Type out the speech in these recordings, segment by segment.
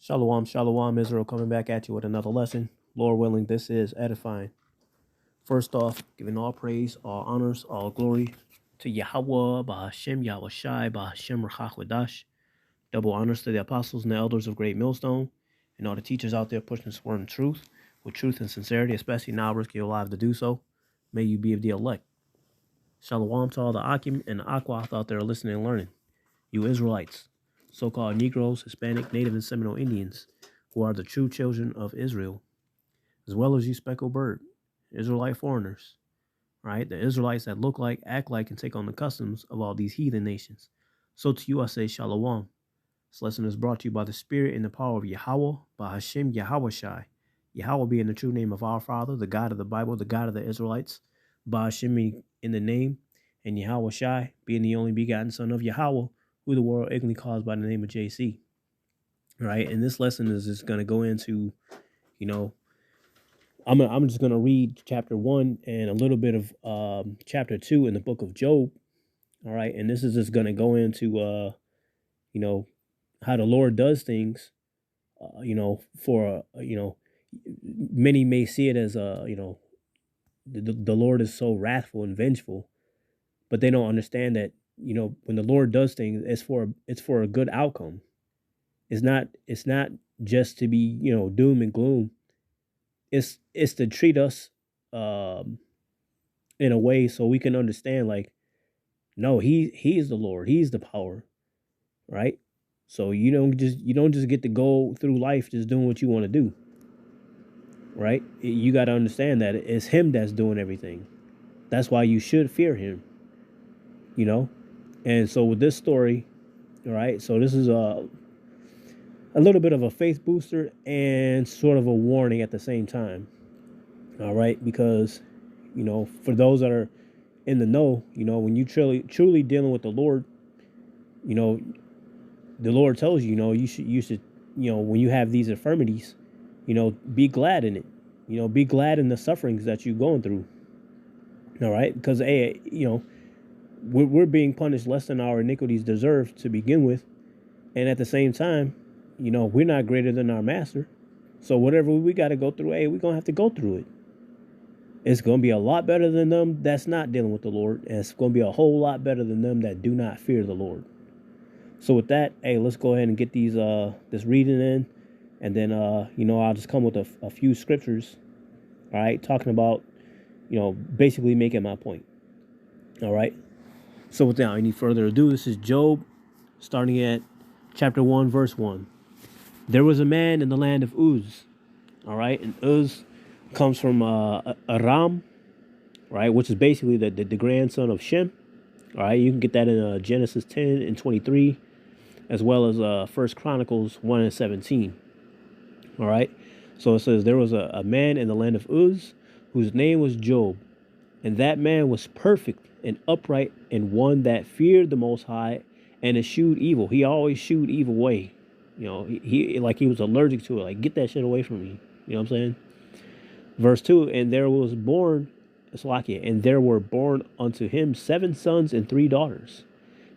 Shalom, shalom, Israel, coming back at you with another lesson. Lord willing, this is edifying. First off, giving all praise, all honors, all glory to Yahweh, Bahashem, Yahweh Shai, Bahashem, Rachach, double honors to the apostles and the elders of Great Millstone, and all the teachers out there pushing this word in truth, with truth and sincerity, especially now risking your lives to do so. May you be of the elect. Shalom to all the Akim and the Aquath out there listening and learning. You Israelites, so-called Negroes, Hispanic, Native, and Seminole Indians, who are the true children of Israel, as well as you speckled bird, Israelite foreigners, right? The Israelites that look like, act like, and take on the customs of all these heathen nations. So to you I say Shalom. This lesson is brought to you by the Spirit and the power of Yahweh, by Hashem Yahweh Shai. Yahweh being the true name of our Father, the God of the Bible, the God of the Israelites, by Hashem in the name, and Yahweh Shai being the only begotten Son of Yahweh, who the world ignorantly calls by the name of JC. Right? And this lesson is just going to go into, I'm just going to read chapter 1 and a little bit of chapter 2 in the book of Job. All right. And this is just going to go into, how the Lord does things, many may see it as, the Lord is so wrathful and vengeful, but they don't understand that, when the Lord does things, it's for a good outcome. It's not just to be, doom and gloom. It's to treat us in a way so we can understand, like, no, he is the Lord. He's the power, right? So you don't just get to go through life just doing what you want to do, right? You got to understand that it's him that's doing everything. That's why you should fear him, And so with this story, all right, so this is a little bit of a faith booster and sort of a warning at the same time. All right, because, for those that are in the know, when you truly dealing with the Lord, the Lord tells you should, when you have these infirmities, be glad in it, be glad in the sufferings that you're going through. All right, because we're being punished less than our iniquities deserve to begin with, and at the same time, we're not greater than our master. So whatever we got to go through, we're going to have to go through it. It's going to be a lot better than them that's not dealing with the Lord. And it's going to be a whole lot better than them that do not fear the Lord. So with that, let's go ahead and get this reading in. And then, I'll just come with a few scriptures, all right, talking about, basically making my point. All right. So without any further ado, this is Job, starting at chapter 1, verse 1. There was a man in the land of Uz, all right, and Uz comes from Aram, right, which is basically the grandson of Shem, all right. You can get that in Genesis 10 and 23, as well as 1 Chronicles 1 and 17, all right. So it says there was a man in the land of Uz whose name was Job, and that man was perfect and upright and one that feared the Most High and eschewed evil. He always shooed evil away. He was allergic to it. Like, get that shit away from me. You know what I'm saying? Verse 2, and there were born unto him 7 sons and 3 daughters.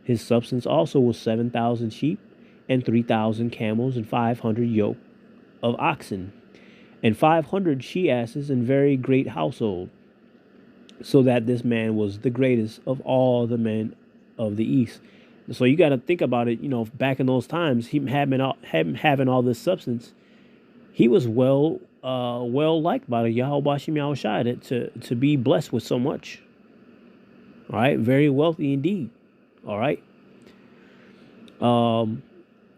His substance also was 7,000 sheep and 3,000 camels and 500 yoke of oxen and 500 she-asses and very great household. So that this man was the greatest of all the men of the East. So you got to think about it, back in those times, him having all this substance, he was well liked by the Yahweh Bashim Yahweh Shai to be blessed with so much. All right, very wealthy indeed. All right.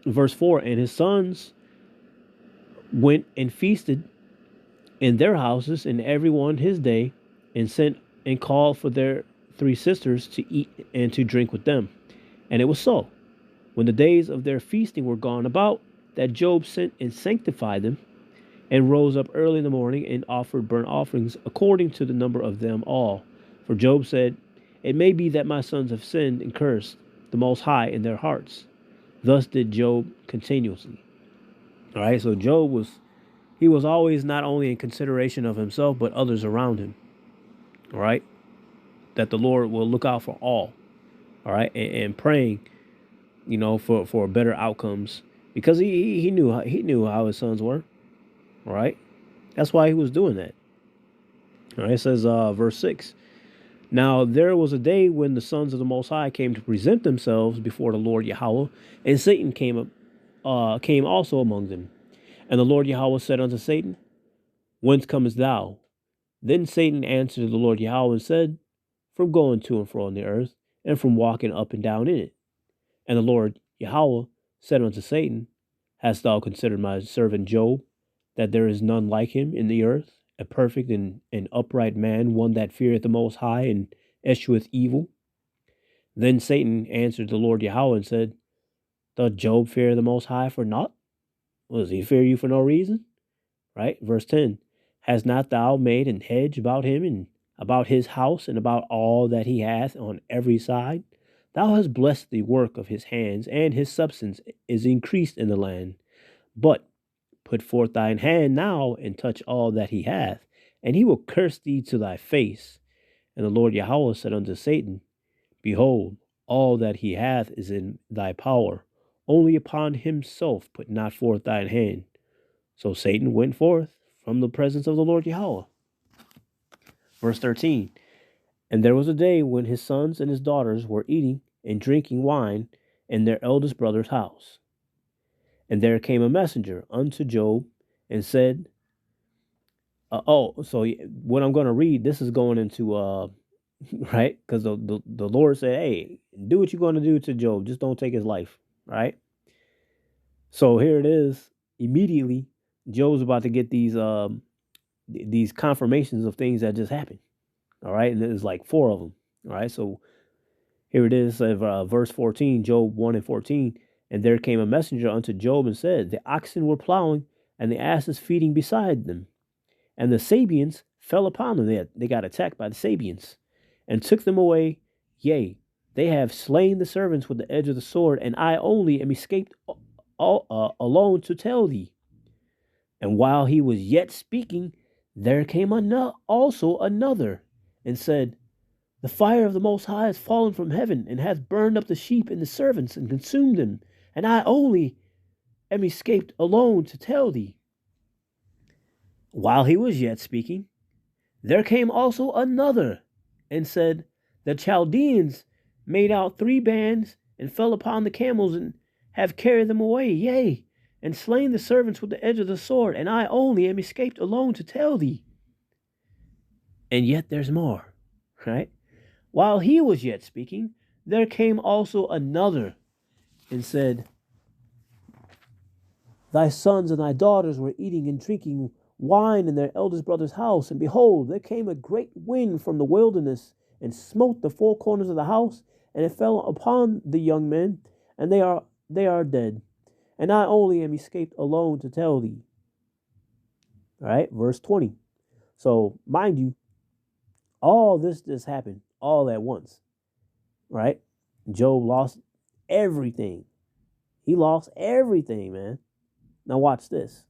Verse 4, and his sons went and feasted in their houses, and everyone his day, and sent and called for their 3 sisters to eat and to drink with them. And it was so, when the days of their feasting were gone about, that Job sent and sanctified them, and rose up early in the morning and offered burnt offerings according to the number of them all. For Job said, it may be that my sons have sinned and cursed the Most High in their hearts. Thus did Job continuously. All right, so Job was always not only in consideration of himself, but others around him. All right, that the Lord will look out for all right, and praying, for better outcomes because he knew how his sons were. All right, that's why he was doing that. All right, it says verse 6. Now there was a day when the sons of the Most High came to present themselves before the Lord Yahweh, and Satan came also among them. And the Lord Yahweh said unto Satan, Whence comest thou? Then Satan answered the Lord Yahweh and said, From going to and fro on the earth, and from walking up and down in it. And the Lord Yahweh said unto Satan, Hast thou considered my servant Job, that there is none like him in the earth, a perfect and an upright man, one that feareth the Most High and escheweth evil? Then Satan answered the Lord Yahweh and said, Doth Job fear the Most High for naught? Does he fear you for no reason? Right? Verse 10. Hast not thou made an hedge about him and about his house and about all that he hath on every side? Thou hast blessed the work of his hands, and his substance is increased in the land. But put forth thine hand now and touch all that he hath, and he will curse thee to thy face. And the Lord Yahweh said unto Satan, Behold, all that he hath is in thy power. Only upon himself put not forth thine hand. So Satan went forth from the presence of the Lord Yahweh. Verse 13. And there was a day when his sons and his daughters were eating and drinking wine in their eldest brother's house. And there came a messenger unto Job and said, so what I'm going to read, this is going into, right? Because the Lord said, hey, do what you're going to do to Job. Just don't take his life, right? So here it is. Immediately, Job's about to get these confirmations of things that just happened. All right. And there's like four of them. All right. So here it is, verse 14, Job 1 and 14. And there came a messenger unto Job and said, The oxen were plowing, and the asses feeding beside them. And the Sabians fell upon them. They got attacked by the Sabians and took them away. Yea, they have slain the servants with the edge of the sword, and I only am escaped alone to tell thee. And while he was yet speaking, there came also another, and said, The fire of the Most High has fallen from heaven, and hath burned up the sheep and the servants, and consumed them. And I only am escaped alone to tell thee. While he was yet speaking, there came also another, and said, The Chaldeans made out 3 bands, and fell upon the camels, and have carried them away, yea, and slain the servants with the edge of the sword, and I only am escaped alone to tell thee. And yet there's more, right? While he was yet speaking, there came also another, and said, Thy sons and thy daughters were eating and drinking wine in their eldest brother's house, and behold, there came a great wind from the wilderness, and smote the 4 corners of the house, and it fell upon the young men, and they are dead. And I only am escaped alone to tell thee. All right, verse 20. So, mind you, all this just happened all at once, right? Job lost everything. He lost everything, man. Now watch this.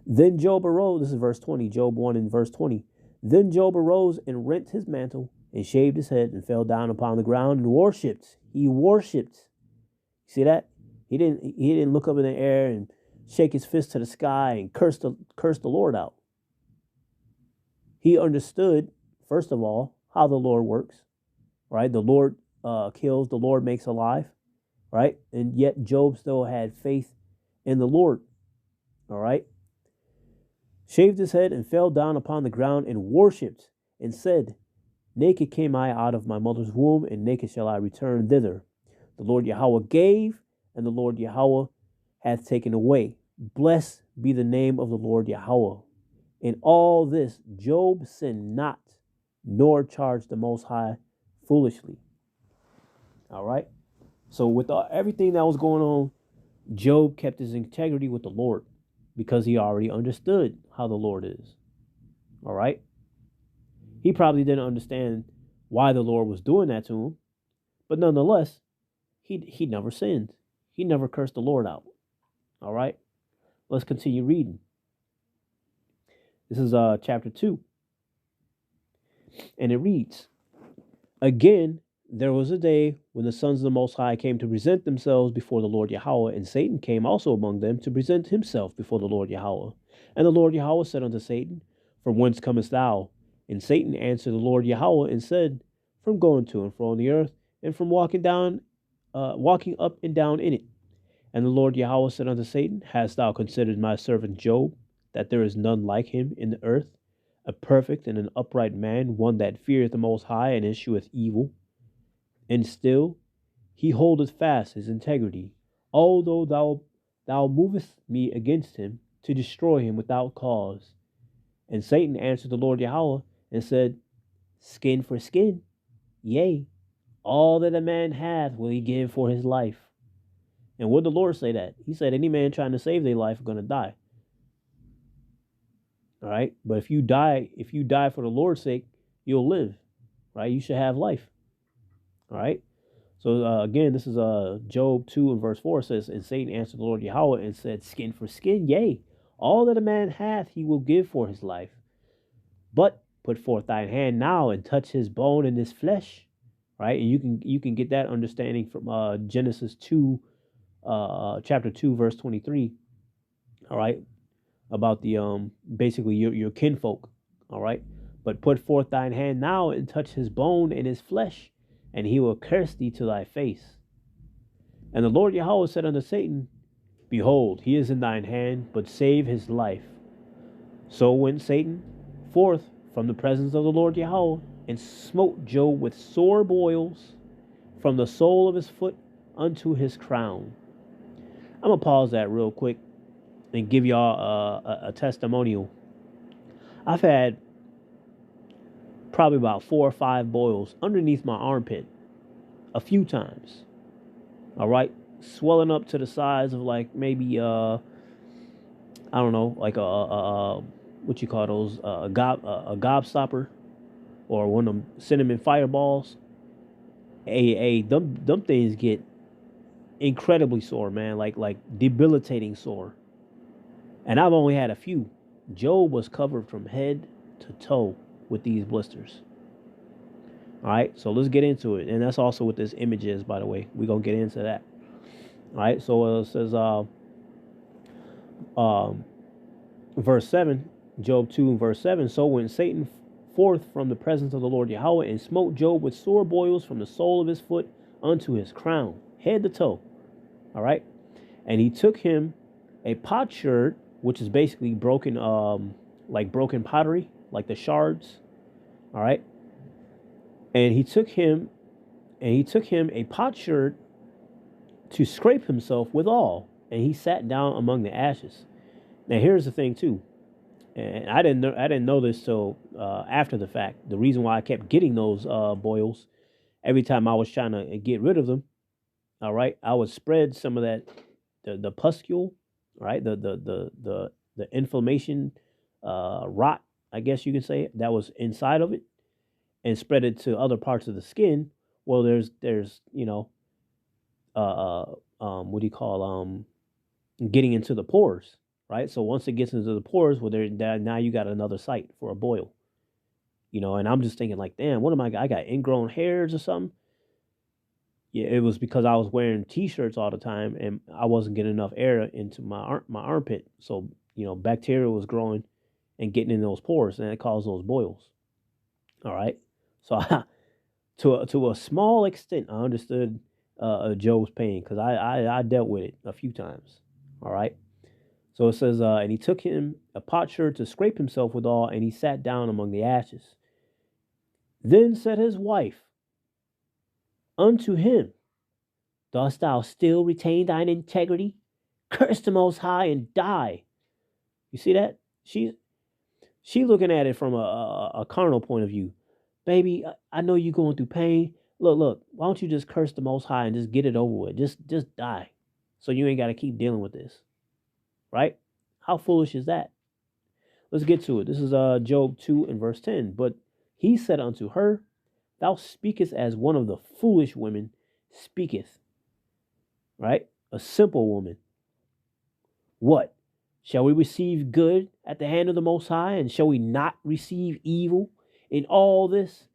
Then Job arose, this is verse 20, Job 1 and verse 20. Then Job arose and rent his mantle and shaved his head and fell down upon the ground and worshipped. He worshipped. See that? He didn't look up in the air and shake his fist to the sky and curse the Lord out. He understood, first of all, how the Lord works, right? The Lord kills, the Lord makes alive, right? And yet Job still had faith in the Lord, all right? Shaved his head and fell down upon the ground and worshipped and said, Naked came I out of my mother's womb, and naked shall I return thither. The Lord Yahweh gave, and the Lord Yahweh hath taken away. Blessed be the name of the Lord Yahweh. In all this, Job sinned not, nor charged the Most High foolishly. All right? So with everything that was going on, Job kept his integrity with the Lord because he already understood how the Lord is. All right? He probably didn't understand why the Lord was doing that to him, but nonetheless, he never sinned. He never cursed the Lord out. All right? Let's continue reading. This is chapter 2. And it reads, Again, There was a day when the sons of the Most High came to present themselves before the Lord Yahweh, and Satan came also among them to present himself before the Lord Yahweh. And the Lord Yahweh said unto Satan, From whence comest thou? And Satan answered the Lord Yahweh and said, From going to and fro on the earth, and from walking up and down in it. And the Lord Yahweh said unto Satan, Hast thou considered my servant Job, that there is none like him in the earth, a perfect and an upright man, one that feareth the Most High and escheweth evil? And still he holdeth fast his integrity, although thou movest me against him to destroy him without cause. And Satan answered the Lord Yahweh and said, Skin for skin, yea, all that a man hath will he give for his life. And would the Lord say that? He said, any man trying to save their life is going to die. All right. But if you die for the Lord's sake, you'll live. Right. You should have life. All right. So again, this is Job 2 and verse 4 says, And Satan answered the Lord Yahweh and said, Skin for skin, yea, all that a man hath he will give for his life. But put forth thine hand now and touch his bone and his flesh. Right. And you can get that understanding from Genesis 2, chapter 2, verse 23. All right. About the basically your kinfolk. All right. But put forth thine hand now and touch his bone and his flesh, and he will curse thee to thy face. And the Lord Yahweh said unto Satan, Behold, he is in thine hand, but save his life. So went Satan forth from the presence of the Lord Yahweh, and smote Job with sore boils from the sole of his foot unto his crown. I'm going to pause that real quick and give y'all a testimonial. I've had probably about 4 or 5 boils underneath my armpit a few times. All right, swelling up to the size of like maybe I don't know, like a what you call those a gobstopper or one of them cinnamon fireballs. Them things get incredibly sore, man, like debilitating sore. And I've only had a few. Job was covered from head to toe with these blisters. All right, so let's get into it. And that's also what this image is, by the way. We're going to get into that. All right, so it says, verse 7, Job 2 and verse 7. So went Satan forth from the presence of the Lord Yahweh and smote Job with sore boils from the sole of his foot unto his crown, head to toe. All right, and he took him a potsherd, which is basically broken, like broken pottery, like the shards. All right, and he took him a potsherd to scrape himself withal, and he sat down among the ashes. Now here's the thing too, and I didn't know this till after the fact. The reason why I kept getting those boils every time I was trying to get rid of them, all right, I would spread some of that the pustule, right, the inflammation, rot, I guess you could say, that was inside of it, and spread it to other parts of the skin. Well, there's what do you call getting into the pores, right? So once it gets into the pores, well, now you got another site for a boil, And I'm just thinking like, damn, what am I got ingrown hairs or something? Yeah, it was because I was wearing t-shirts all the time and I wasn't getting enough air into my armpit, so bacteria was growing and getting in those pores, and it caused those boils. All right, so to a small extent, I understood Job's pain because I dealt with it a few times. All right. So it says, and he took him a potsherd to scrape himself withal, and he sat down among the ashes. Then said his wife unto him, Dost thou still retain thine integrity? Curse the Most High and die. You see that? She looking at it from a carnal point of view. Baby, I know you're going through pain. Look, why don't you just curse the Most High and just get it over with? Just die. So you ain't got to keep dealing with this. Right? How foolish is that? Let's get to it. This is Job 2 and verse 10. But he said unto her, Thou speakest as one of the foolish women speaketh. Right? A simple woman. What? Shall we receive good at the hand of the Most High, and shall we not receive evil in all this?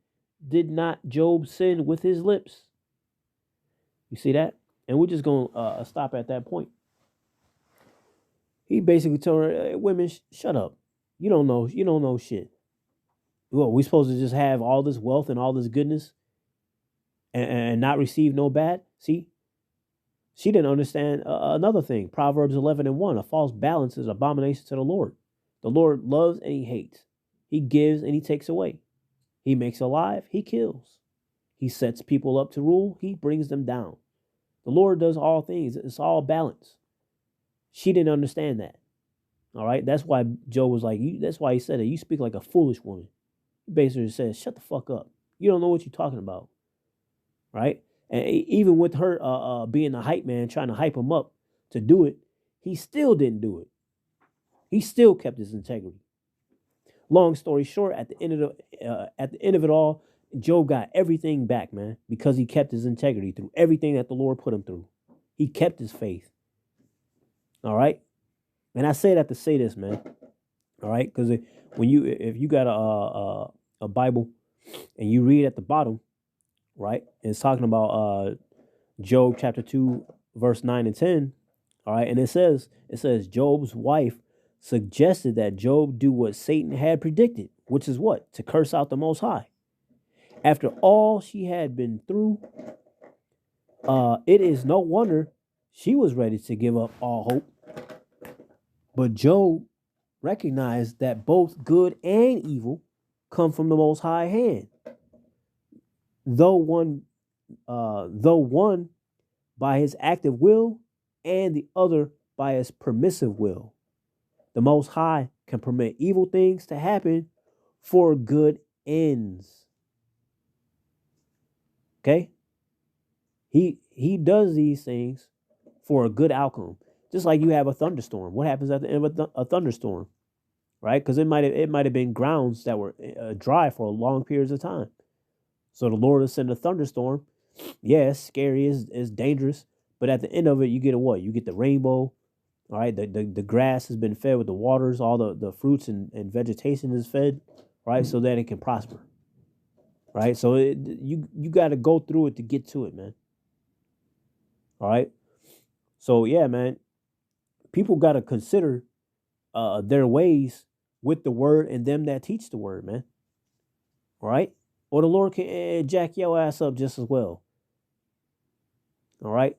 did not Job sin with his lips? You see that? And we're just going to stop at that point. He basically told her, hey, women, shut up. You don't know. You don't know shit. Well, we supposed to just have all this wealth and all this goodness and not receive no bad? See, she didn't understand another thing. Proverbs 11:1. A false balance is abomination to the Lord. The Lord loves and he hates. He gives and he takes away. He makes alive. He kills. He sets people up to rule. He brings them down. The Lord does all things. It's all balance. She didn't understand that. All right. That's why Joe was like, that's why he said it. You speak like a foolish woman. He basically says, shut the fuck up. You don't know what you're talking about. Right. And even with her being the hype man, trying to hype him up to do it, he still didn't do it. He still kept his integrity. Long story short, at the end of it all, Job got everything back, man, because he kept his integrity through everything that the Lord put him through. He kept his faith. All right. And I say that to say this, man. All right, because if you got a Bible and you read at the bottom, right, and it's talking about Job chapter 2 verse 9 and 10. All right, and it says Job's wife suggested that Job do what Satan had predicted, which is what? To curse out the Most High. After all she had been through, it is no wonder she was ready to give up all hope. But Job recognized that both good and evil come from the Most High hand. Though one by his active will and the other by his permissive will. The Most High can permit evil things to happen for good ends. Okay? He does these things for a good outcome. Just like you have a thunderstorm. What happens at the end of a thunderstorm? Right? Because it might have been grounds that were dry for long periods of time. So the Lord will send a thunderstorm. Yeah, it's scary, it's dangerous, but at the end of it, you get a what? You get the rainbow. All right, the grass has been fed with the waters, all the fruits and vegetation is fed, right, so that it can prosper. Right, so you got to go through it to get to it, man. All right, so yeah, man, people got to consider their ways with the word and them that teach the word, man. All right, or the Lord can jack your ass up just as well. All right.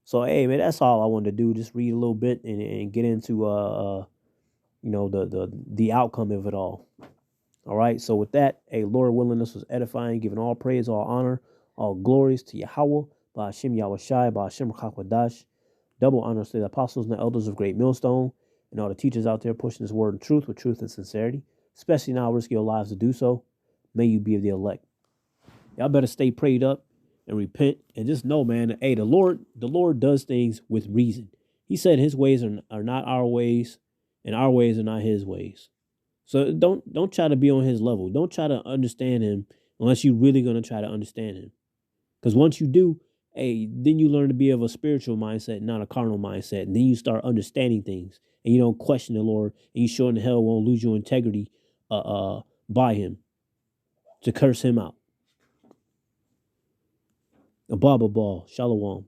So hey man, that's all I wanted to do. Just read a little bit and get into the outcome of it all. All right. So with that, hey, Lord willing, this was edifying, giving all praise, all honor, all glories to Yahweh, Ba'Hashem Yahushai, Ba'Hashem Chakwadash. Double honors to the apostles and the elders of Great Millstone, and all the teachers out there pushing this word of truth with truth and sincerity, especially now risking your lives to do so. May you be of the elect. Y'all better stay prayed up and repent, and just know, man, hey, the Lord does things with reason. He said his ways are not our ways, and our ways are not his ways. So don't try to be on his level. Don't try to understand him unless you're really gonna try to understand him. Because once you do, hey, then you learn to be of a spiritual mindset, not a carnal mindset. And then you start understanding things, and you don't question the Lord, and you sure in the hell won't lose your integrity by him to curse him out. A blah blah blah. Shalom.